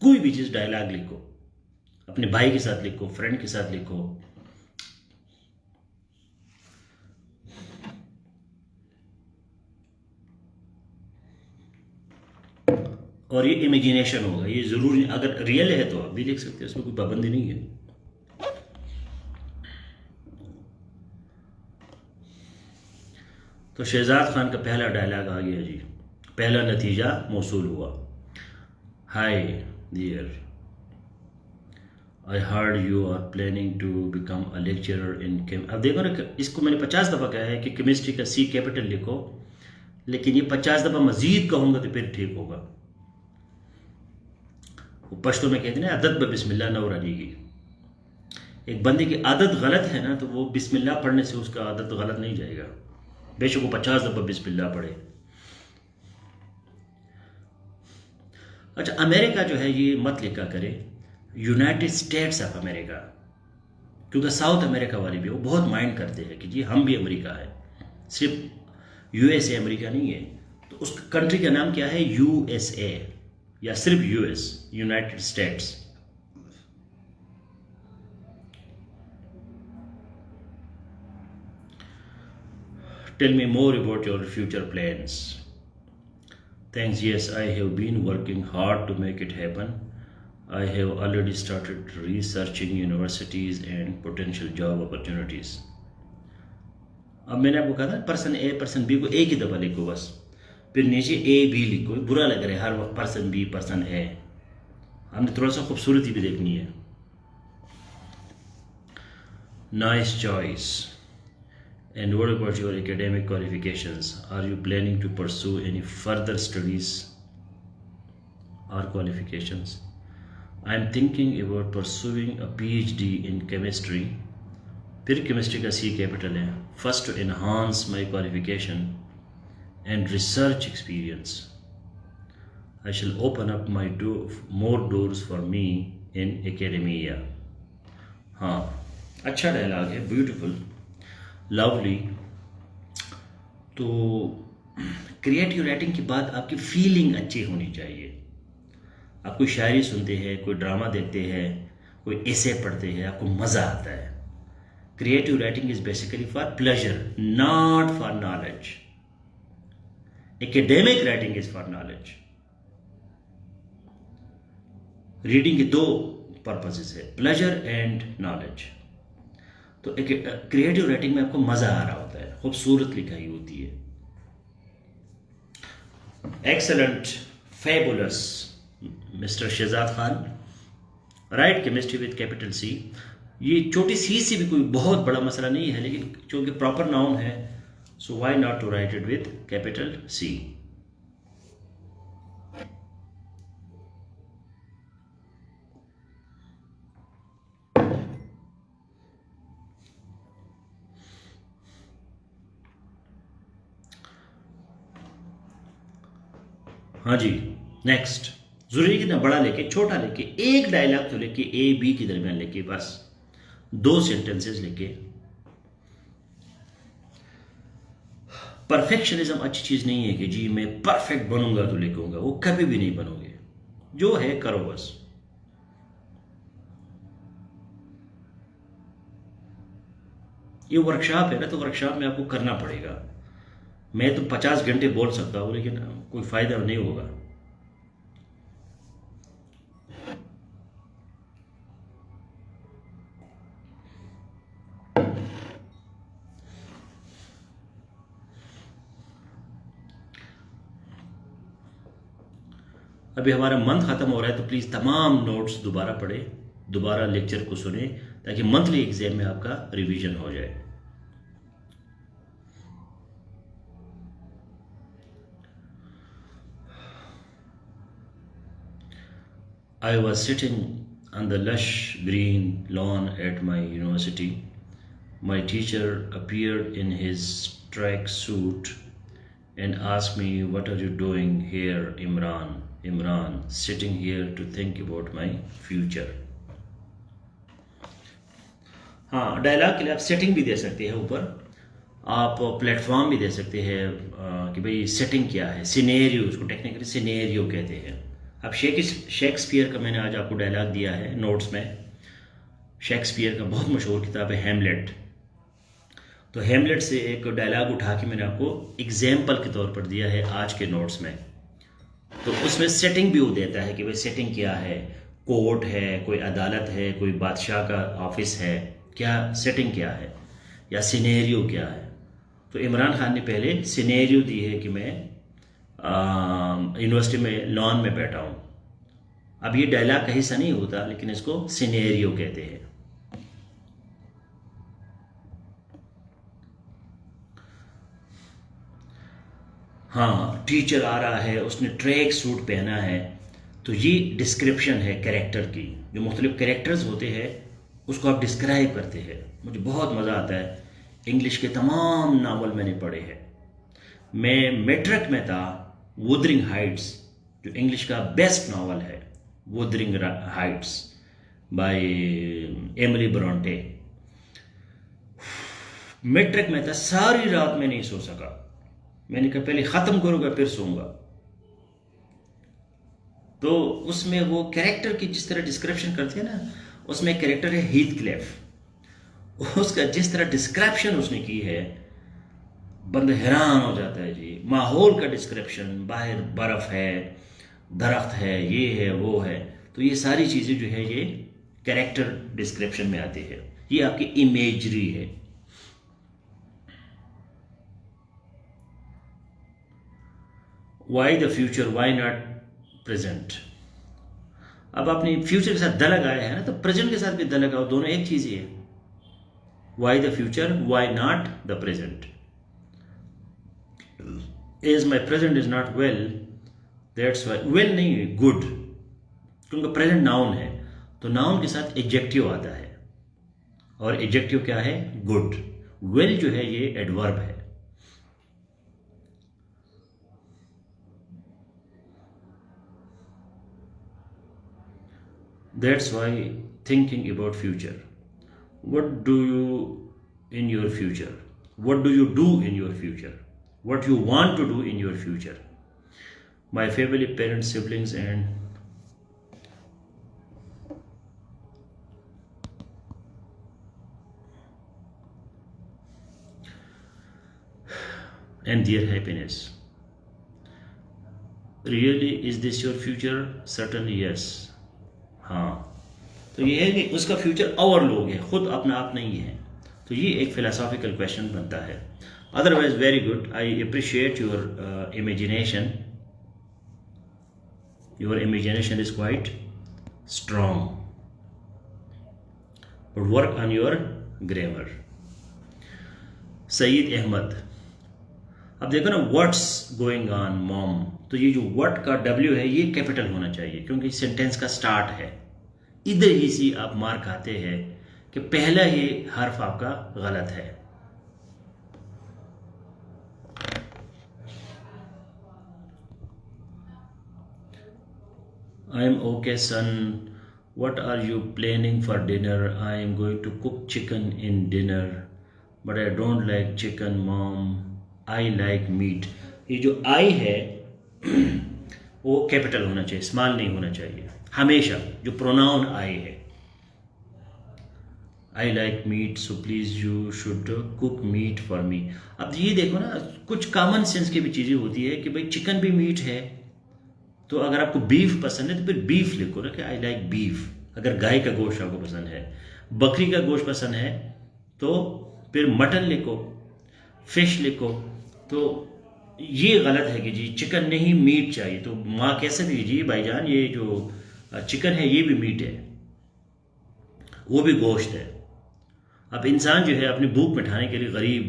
कोई भी चीज डायलॉग लिखो, अपने भाई के साथ लिखो, फ्रेंड के साथ लिखो। और ये इमेजिनेशन होगा, ये जरूरी, अगर रियल है तो आप भी लिख सकते हैं, उसमें कोई पाबंदी नहीं है। तो शहजाद खान का पहला डायलॉग आ गया जी, पहला नतीजा मौसूल हुआ। Hi dear, I heard you are planning to become a lecturer in chem. अब देखो ना, इसको मैंने 50 दफ़ा कहा है कि केमिस्ट्री का C कैपिटल लिखो, लेकिन ये 50 दफ़ा मजीद कहूँगा तो फिर ठीक होगा। वो पश्तो में कहते हैं ना, आदत ब बिस्मिल्लाह नवर अलीगी। एक बंदे की आदत गलत है ना, तो वो बिस्मिल्लाह पढ़ने से उसका आदत गलत नहीं जाएगा, बेशक वो 50 दफ़ा बिस्मिल्लाह पढ़े। अच्छा, अमेरिका जो है ये मत लिखा करे यूनाइटेड स्टेट्स ऑफ अमेरिका, क्योंकि साउथ अमेरिका वाले भी वो बहुत माइंड करते हैं कि जी हम भी अमेरिका है, सिर्फ USA अमेरिका नहीं है। तो उस कंट्री का नाम क्या है? USA, या सिर्फ US, United States. Tell me more about your future plans. Thanks, yes, I have been working hard to make it happen. I have already started researching universities and potential job opportunities. अब मैंने आपको कहा था person A person B को एक ही दफ़ा लिखो बस, फिर नीचे AB लिखो, बुरा लग रहा है हर वक्त पर्सन B पर्सन A। हमने थोड़ा सा खूबसूरती भी देखनी है। Nice choice. And what about your academic qualifications? Are you planning to pursue any further studies or qualifications? I am thinking about pursuing a PhD in chemistry. फिर chemistry का C capital है। First to enhance my qualification and research experience. I shall open up more doors for me in academia. हाँ, अच्छा dialogue है, beautiful, lovely. तो creative writing की बात आपकी फीलिंग अच्छी होनी चाहिए। आप कोई शायरी सुनते हैं, कोई ड्रामा देखते हैं, कोई एसे पढ़ते हैं, आपको मज़ा आता है। Creative writing is basically for pleasure, not for knowledge. Academic writing is for knowledge. Reading के दो पर्पसेस है, प्लेजर एंड नॉलेज। तो क्रिएटिव राइटिंग में आपको मज़ा आ रहा होता है, खूबसूरत लिखाई होती है। Excellent, fabulous mister Shahzad Khan, write chemistry with capital C। ये छोटी C से भी कोई बहुत बड़ा मसला नहीं है, लेकिन क्योंकि प्रॉपर नाउन है, so why not to write it with capital C। हाँ जी, नेक्स्ट। जरूरी कि ना बड़ा लेके छोटा लेके, एक डायलॉग तो लेके A-B के दरमियान लेके, बस 2 सेंटेंसेस लेके। परफेक्शनिज्म अच्छी चीज नहीं है कि जी मैं परफेक्ट बनूंगा तो लिखूंगा, वो कभी भी नहीं बनोगे। जो है करो बस। ये वर्कशॉप है ना, तो वर्कशॉप में आपको करना पड़ेगा। मैं तो 50 घंटे बोल सकता हूं, लेकिन कोई फायदा नहीं होगा। अभी हमारा मंथ खत्म हो रहा है, तो प्लीज तमाम नोट्स दोबारा पढ़े, दोबारा लेक्चर को सुने, ताकि मंथली एग्जाम में आपका रिवीजन हो जाए। I was sitting on the lush green lawn at my university. My teacher appeared in his track suit and asked me, "What are you doing here, Imran?" Imran, sitting here to think about my future. हाँ, dialogue के लिए आप setting भी दे सकते हैं ऊपर, आप platform भी दे सकते हैं कि भाई सेटिंग क्या है, सिनेरियो, उसको टेक्निकली सिनेरियो कहते हैं। अब शेक्सपियर का मैंने आज आपको डायलॉग दिया है नोट्स में। शेक्सपियर का बहुत मशहूर किताब है हेमलेट। तो हेमलेट से एक डायलॉग उठा के मैंने आपको एग्जाम्पल के तौर पर दिया है आज के नोट्स में। तो उसमें सेटिंग भी वो देता है कि भाई सेटिंग क्या है, कोर्ट है, कोई अदालत है, कोई बादशाह का ऑफिस है, क्या सेटिंग क्या है या सिनेरियो क्या है। तो इमरान खान ने पहले सिनेरियो दी है कि मैं यूनिवर्सिटी में लॉन में बैठा हूँ। अब ये डायलॉग का हिस्सा नहीं होता, लेकिन इसको सिनेरियो कहते हैं। हाँ, टीचर आ रहा है, उसने ट्रैक सूट पहना है, तो ये डिस्क्रिप्शन है कैरेक्टर की। जो मुख्तलिफ कैरेक्टर्स होते हैं उसको आप डिस्क्राइब करते हैं। मुझे बहुत मज़ा आता है, इंग्लिश के तमाम नावल मैंने पढ़े हैं। मैं मैट्रिक में था, वुदरिंग हाइट्स जो इंग्लिश का बेस्ट नावल है, Wuthering Heights by Emily Bronte. Matric में था, सारी रात मैं नहीं सो सका। मैंने कहा पहले ख़त्म करूँगा फिर सोऊंगा। तो उसमें वो कैरेक्टर की जिस तरह डिस्क्रिप्शन करते हैं ना, उसमें कैरेक्टर है हीथ क्लिफ। उसका जिस तरह डिस्क्रिप्शन उसने की है, बंदा हैरान हो जाता है जी। माहौल का डिस्क्रिप्शन, बाहर बर्फ़ है, दरख्त है, ये है वो है, तो ये सारी चीज़ें जो है ये कैरेक्टर डिस्क्रिप्शन में आती है। ये आपकी इमेजरी है। Why the future, why not present. अब आपने फ्यूचर के साथ द लगाया है ना, तो प्रेजेंट के साथ भी द लगाओ, दोनों एक चीज ही है। Why the future, why not the present. As my present is not well, that's why. Well नहीं, गुड, क्योंकि प्रेजेंट नाउन है, तो नाउन के साथ एडजेक्टिव आता है, और एडजेक्टिव क्या है? गुड। वेल जो है ये एडवर्ब है। That's why thinking about future. What do you in your future? What do you do in your future? What you want to do in your future? My family, parents, siblings, and their happiness. Really, is this your future? Certainly yes. हाँ, तो ये है कि उसका future और लोग हैं, खुद अपना आप नहीं है। तो ये एक फिलोसॉफिकल क्वेश्चन बनता है। Otherwise very good, I appreciate your imagination. Your imagination is quite strong, but work on your grammar. Saeed Ahmed, अब देखो ना, व्हाट्स गोइंग ऑन मॉम, तो ये जो व्हाट का डब्ल्यू है ये कैपिटल होना चाहिए, क्योंकि सेंटेंस का स्टार्ट है। इधर ही से आप मार खाते हैं कि पहला ही हर्फ आपका गलत है। I am okay son, what are you planning for dinner? I am going to cook chicken in dinner, but I don't like chicken mom, I like meat. ये जो आई है वो कैपिटल होना चाहिए, स्मॉल नहीं होना चाहिए हमेशा। जो प्रोनाउन आई है, I like meat, so please you should cook meat for me. अब ये देखो ना, कुछ कॉमन सेंस की भी चीज़ें होती है कि भाई चिकन भी मीट है, तो अगर आपको बीफ पसंद है तो फिर बीफ लिखो ना कि आई लाइक बीफ। अगर गाय का गोश्त आपको पसंद है, बकरी का गोश्त पसंद है, तो फिर मटन लिखो, फिश लिखो। तो ये गलत है कि जी चिकन नहीं मीट चाहिए। तो माँ कह सकती है जी भाईजान ये जो चिकन है ये भी मीट है, वो भी गोश्त है। अब इंसान जो है अपनी भूख मिटाने के लिए गरीब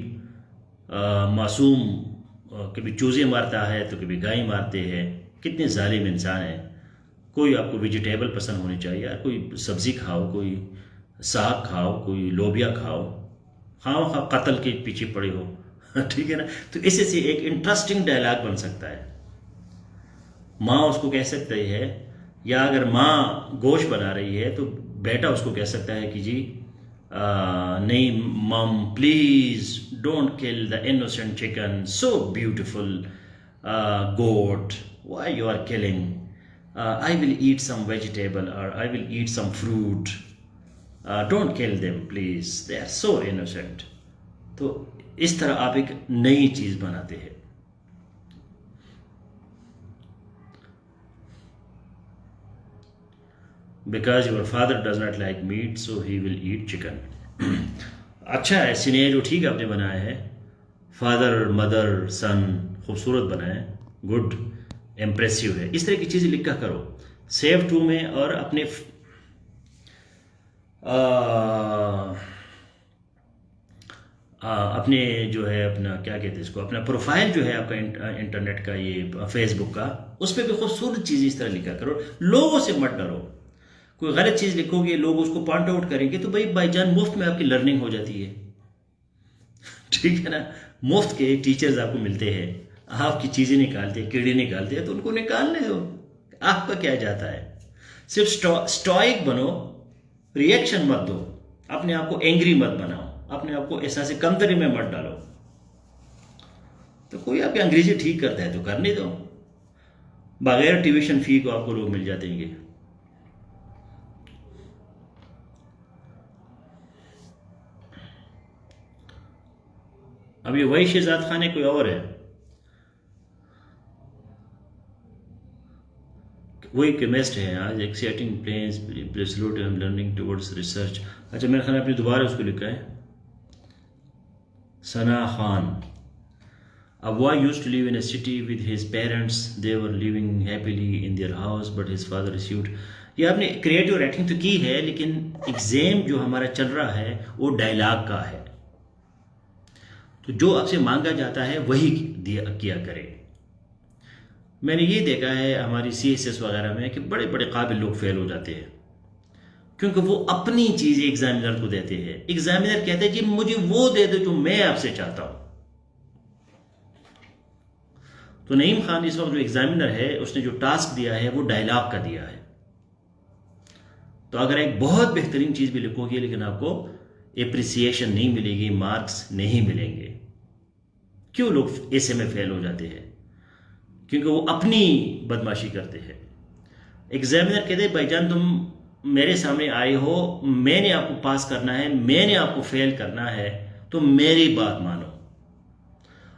मासूम कभी चूज़े मारता है तो कभी गाय मारते हैं। कितने जालिम इंसान है। कोई आपको वेजिटेबल पसंद होनी चाहिए यार, कोई सब्ज़ी खाओ, कोई साग खाओ, कोई लोबिया खाओ, खाओ कत्ल के पीछे पड़े हो ठीक है ना। तो इससे से एक इंटरेस्टिंग डायलॉग बन सकता है। माँ उसको कह सकती है, या अगर माँ गोश्त बना रही है तो बेटा उसको कह सकता है कि जी नहीं मम please don't kill the innocent chicken, so beautiful goat, why you are killing? I will eat some vegetable or I will eat some fruit. Don't kill them please, they are so innocent. तो इस तरह आप एक नई चीज बनाते हैं। Because your father does not like meat, so he will eat chicken. अच्छा है, सिनेरियो ठीक आपने बनाया है। फादर मदर सन खूबसूरत बनाए, गुड, इम्प्रेसिव है, इस तरह की चीज़ें लिखा करो सेव टू में। और अपने अपने जो है अपना क्या कहते हैं इसको, अपना प्रोफाइल जो है आपका इंटरनेट का, ये फेसबुक का, उस पर भी खूबसूरत चीज़ इस तरह लिखा करो। लोगों से मत डरो, कोई गलत चीज़ लिखोगे लोग उसको पॉइंट आउट करेंगे तो भाई बाईजान मुफ्त में आपकी लर्निंग हो जाती है। ठीक है ना, मुफ्त के टीचर्स आपको मिलते हैं, आपकी चीज़ें निकालते हैं, कीड़े निकालते हैं, तो उनको निकालने दो, आपका क्या जाता है। सिर्फ स्टॉइक बनो, रिएक्शन मत दो, अपने आप को एंग्री मत बनाओ, अपने आप को ऐसा से कमतरी में मत डालो। तो कोई आपकी अंग्रेजी ठीक करता है तो करने दो, बगैर ट्यूशन फी को आपको लोग मिल जाते हैं। अब ये वही शहजाद खान है कोई और है, वही केमिस्ट है। आज एक्साइटिंग प्लेन्स प्रेसलूट I am learning towards research. अच्छा मेरे ख्याल आपने दोबारा उसको लिखा है, Sana Khan. A boy used to live in a city with his parents. They were living happily in their house, but his father received. ये आपने क्रिएटिव राइटिंग तो की है, लेकिन एग्जाम जो हमारा चल रहा है वो डायलॉग का है, तो जो आपसे मांगा जाता है वही किया करें। मैंने ये देखा है हमारी CSS वगैरह में कि बड़े बड़े काबिल लोग फेल हो जाते हैं, क्योंकि वो अपनी चीज़ें एग्जामिनर को देते हैं। एग्जामिनर कहते हैं जी मुझे वो दे दो जो मैं आपसे चाहता हूँ। तो नईम खान इस वक्त जो एग्जामिनर है उसने जो टास्क दिया है वो डायलॉग का दिया है। तो अगर एक बहुत बेहतरीन चीज़ भी लिखोगे लेकिन आपको एप्रिसिएशन नहीं मिलेगी, मार्क्स नहीं मिलेंगे। क्यों लोग ऐसे में फेल हो जाते हैं? क्योंकि वो अपनी बदमाशी करते हैं। एग्जामिनर कहते हैं भाईजान तुम मेरे सामने आए हो, मैंने आपको पास करना है, मैंने आपको फेल करना है, तो मेरी बात मानो,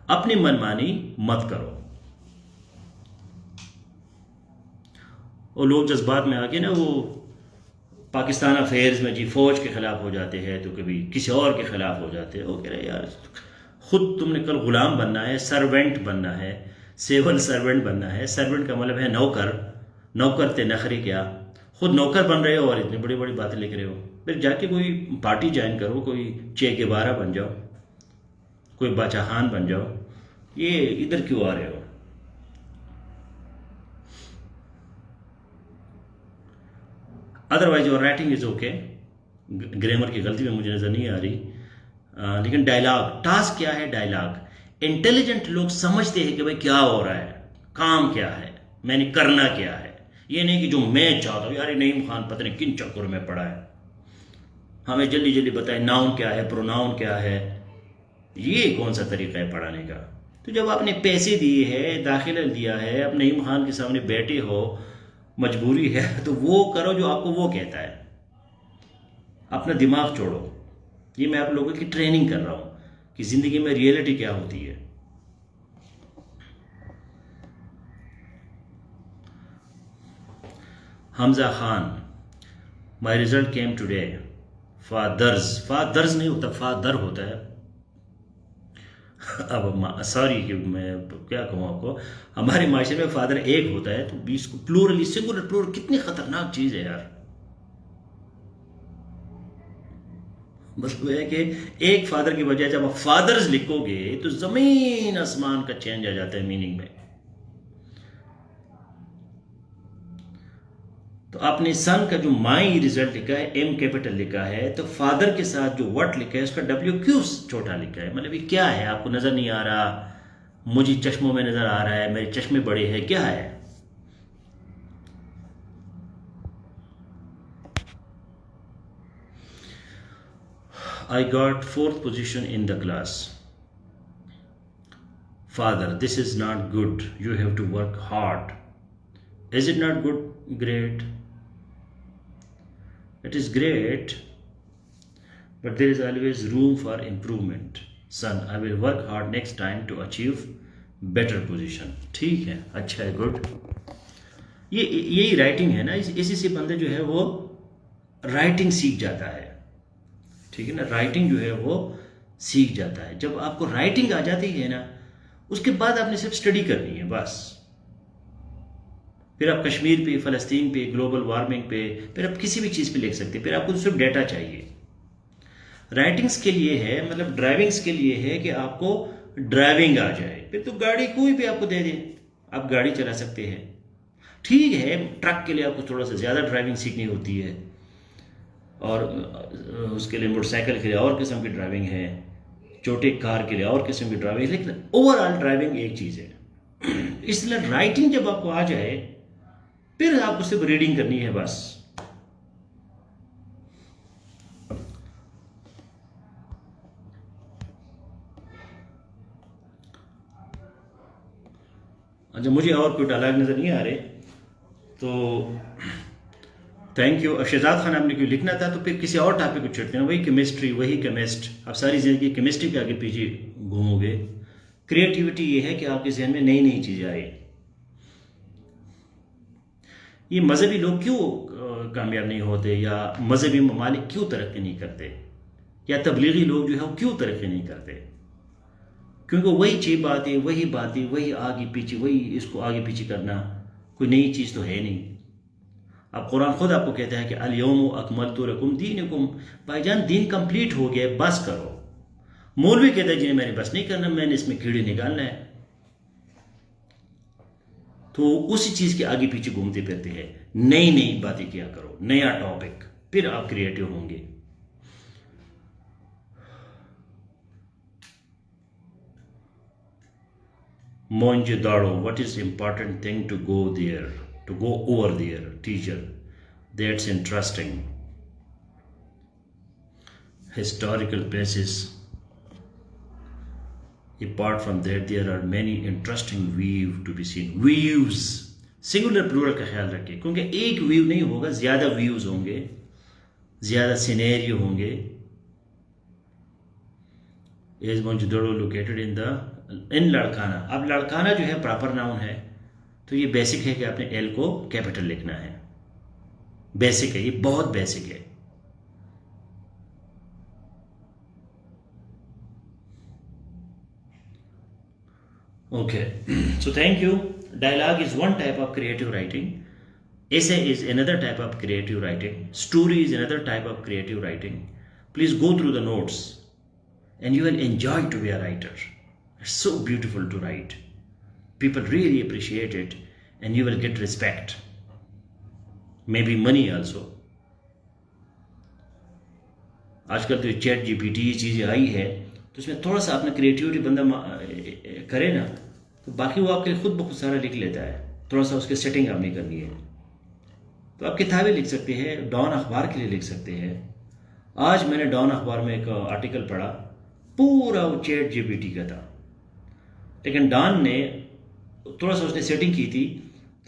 अपनी मनमानी मत करो। और लोग जज्बात में आके ना वो पाकिस्तान अफेयर्स में जी फौज के खिलाफ हो जाते हैं, तो कभी किसी और के खिलाफ हो जाते हैं। वो कह रहे यार खुद तुमने कल गुलाम बनना है, सर्वेंट बनना है, सिविल सर्वेंट बनना है। सर्वेंट का मतलब है नौकर, नौकर ते नखरी क्या, खुद नौकर बन रहे हो और इतनी बड़ी बड़ी बातें लिख रहे हो। फिर जाके कोई पार्टी ज्वाइन करो, कोई चे गेवारा बन जाओ, कोई बादशाह खान बन जाओ। ये इधर क्यों आ रहे हो? Otherwise your writing is okay, grammar की गलती में मुझे नज़र नहीं आ रही, लेकिन डायलॉग, टास्क क्या है? डायलॉग। इंटेलिजेंट लोग समझते हैं कि भाई क्या हो रहा है, काम क्या है, मैंने करना क्या है। ये नहीं कि जो मैं चाहता हूँ, यार नईम खान पता नहीं किन चक्कर में पड़ा है, हमें जल्दी जल्दी बताए नाउन क्या है, प्रोनाउन क्या है। ये कौन सा तरीका है पढ़ाने का? तो जब आपने पैसे दिए हैं, दाखिला दिया है, अब नईम खान के सामने बैठे हो, मजबूरी है, तो वो करो जो आपको वो कहता है। अपना दिमाग छोड़ो। ये मैं आप लोगों की ट्रेनिंग कर रहा हूं कि जिंदगी में रियलिटी क्या होती है। Hamza Khan, my result came today. Fathers, fathers नहीं होता, फादर होता है। अब सॉरी कि मैं क्या कहूँ आपको, हमारे माशरे में फादर एक होता है, तो इसको प्लूरली, सिंगुलर प्लूरल, कितनी खतरनाक चीज़ है यार। मतलब है कि एक फादर की बजाय जब आप फादर्स लिखोगे तो जमीन आसमान का चेंज आ जाता है मीनिंग में। तो आपने सन का जो माई रिजल्ट लिखा है, एम कैपिटल लिखा है, तो फादर के साथ जो वर्ड लिखा है उसका डब्ल्यू क्यू छोटा लिखा है। मतलब ये क्या है? आपको नजर नहीं आ रहा, मुझे चश्मों में नजर आ रहा है, मेरे चश्मे बड़े हैं, क्या है? I got 4th position in the class. Father, this is not good. You have to work hard. Is it not good? Great. It is great, but there is always room for improvement. Son, I will work hard next time to achieve better position. ठीक है, अच्छा है, good. ये यही writing है ना, इसी से बंदे जो है वो राइटिंग सीख जाता है। ठीक है ना, राइटिंग जो है वो सीख जाता है। जब आपको राइटिंग आ जाती है ना, उसके बाद आपने सिर्फ स्टडी करनी है बस। फिर आप कश्मीर पे, फ़लस्तीन पे, ग्लोबल वार्मिंग पे, फिर आप किसी भी चीज़ पे लिख सकते हैं। फिर आपको सिर्फ डेटा चाहिए। राइटिंग्स के लिए है, मतलब ड्राइविंग्स के लिए है कि आपको ड्राइविंग आ जाए। फिर तो गाड़ी कोई भी आपको दे दे, आप गाड़ी चला सकते हैं। ठीक है, ट्रक के लिए आपको थोड़ा सा ज़्यादा ड्राइविंग सीखनी होती है, और उसके लिए मोटरसाइकिल के लिए और किस्म की ड्राइविंग है, छोटे कार के लिए और किस्म की ड्राइविंग है, लेकिन ओवरऑल ड्राइविंग एक चीज़ है। इसलिए राइटिंग जब आपको आ जाए, फिर आपको सिर्फ रीडिंग करनी है बस। अच्छा, मुझे और कोई डायलॉग नज़र नहीं आ रहे, तो थैंक यू। अब शहजाद खान आपने क्यों लिखना था, तो फिर किसी और टॉपिक को छेड़ते हैं। वही केमिस्ट्री, वही केमिस्ट, आप सारी ज़िंदगी केमिस्ट्री के आगे पीछे घूमोगे। क्रिएटिविटी ये है कि आपके जहन में नई नई चीज़ें आए। ये मजहबी लोग क्यों कामयाब नहीं होते, या मजहबी ममालिक क्यों तरक्की नहीं करते, या तबलीगी लोग जो है वो क्यों तरक्की नहीं करते? क्योंकि वही चीज बातें, वही आगे पीछे, वही इसको आगे पीछे करना, कोई नई चीज़ तो है नहीं। अब कुरान खुद आपको कहता है कि अल-यौम अकमलतु लकुम दीनकुम, भाईजान दीन कंप्लीट हो गया, बस करो। मौलवी कहता है जिन्हें मैंने बस नहीं करना, मैंने इसमें कीड़े निकालना है। तो उसी चीज़ के आगे पीछे घूमते फिरते हैं। नई नई बातें किया करो, नया टॉपिक, फिर आप क्रिएटिव होंगे। Mohenjo-daro, what is important thing to go there, to go over there, teacher? That's interesting. Historical places. Apart from that, there are many interesting views to be seen. Views, singular plural का ख्याल रखिए, क्योंकि एक view नहीं होगा, ज़्यादा views होंगे, ज़्यादा सिनेरियो होंगे। Is Mohenjo-daro located in Larkana? अब लड़काना जो है प्रॉपर नाउन है, तो ये बेसिक है कि आपने एल को कैपिटल लिखना है। बेसिक है, ये बहुत बेसिक है। Okay, so thank you. Dialogue is one type of creative writing. Essay is another type of creative writing. Story is another type of creative writing. Please go through the notes and you will enjoy to be a writer. It's so beautiful to write. People really appreciate it and you will get respect. Maybe money also. आजकल तो chat GPT चीज़ें आई है, तो उसमें थोड़ा सा अपना creativity बंदा करे ना, तो बाकी वो आपके खुद ब खुद सारा लिख लेता है। थोड़ा सा उसकी सेटिंग आपने करनी है। तो आप किताबें लिख सकते हैं, डॉन अखबार के लिए लिख सकते हैं। आज मैंने डॉन अखबार में एक आर्टिकल पढ़ा, पूरा वो चैट जीपीटी का था, लेकिन डॉन ने थोड़ा सा उसने सेटिंग की थी,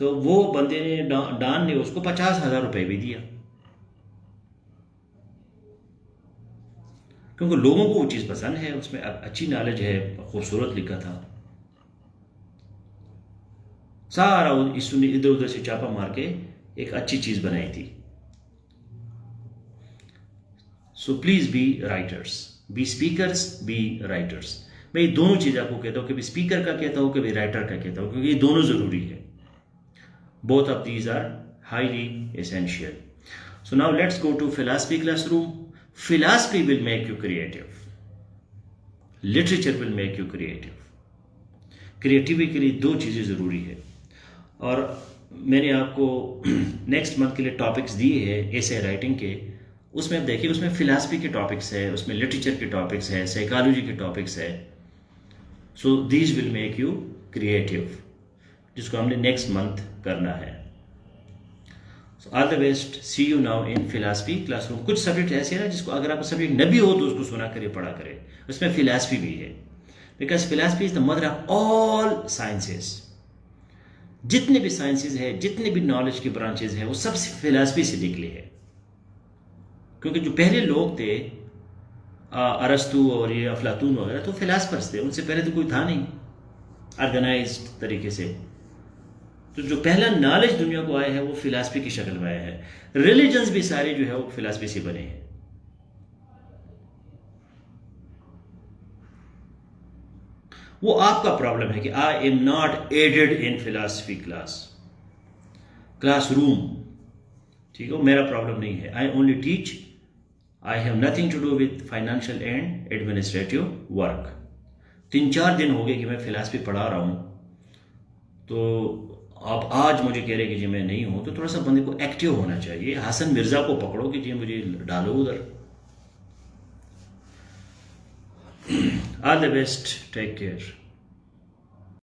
तो वो बंदे ने डॉन ने उसको 50,000 रुपये भी दिया, क्योंकि लोगों को वो चीज़ पसंद है, उसमें अच्छी नॉलेज है, खूबसूरत लिखा था। सारा इसने इधर उधर से चापा मार के एक अच्छी चीज़ बनाई थी। So please be writers, be speakers, be writers. मैं ये दोनों चीज़ आपको कहता हूँ, कभी स्पीकर का कहता हूँ, कभी राइटर का कहता हूँ, क्योंकि ये दोनों ज़रूरी है। Both of these are highly essential. So now let's go to philosophy classroom. Philosophy will make you creative. Literature will make you creative. Creativity के लिए दो चीज़ें ज़रूरी है, और मैंने आपको नेक्स्ट मंथ के लिए टॉपिक्स दिए हैं एसे राइटिंग के। उसमें आप देखिए, उसमें फिलॉसफी के टॉपिक्स है, उसमें लिटरेचर के टॉपिक्स है, साइकोलॉजी के टॉपिक्स है। So these will make you creative, जिसको हमने नेक्स्ट मंथ करना है। All the best, see you now in philosophy classroom. कुछ सब्जेक्ट ऐसे हैं ना जिसको अगर आपका सब्जेक्ट न भी हो तो उसको सुना करे, पढ़ा करे, उसमें फिलॉसफी भी है, because philosophy is the mother of all sciences. जितने भी साइंसेज है, जितने भी नॉलेज की ब्रांचेज हैं, वो सब फिलॉसफी से निकले हैं। क्योंकि जो पहले लोग थे, अरस्तु और ये अफलातून वगैरह, तो फिलॉसफर्स थे, उनसे पहले तो कोई था नहीं ऑर्गेनाइज्ड तरीके से। तो जो पहला नॉलेज दुनिया को आया है वो फिलॉसफी की शक्ल में आया है। रिलीजन्स भी सारे जो है वो फिलॉसफी से बने हैं। वो आपका प्रॉब्लम है कि I am not added in philosophy classroom, ठीक है, मेरा प्रॉब्लम नहीं है। I only teach, I have nothing to do with financial and administrative work. 3-4 दिन हो गए कि मैं फिलॉसफी पढ़ा रहा हूँ, तो आप आज मुझे कह रहे कि जी मैं नहीं हूँ, तो थोड़ा सा बंदे को एक्टिव होना चाहिए। हसन मिर्जा को पकड़ो कि जी मुझे डालो उधर। All the best, take care.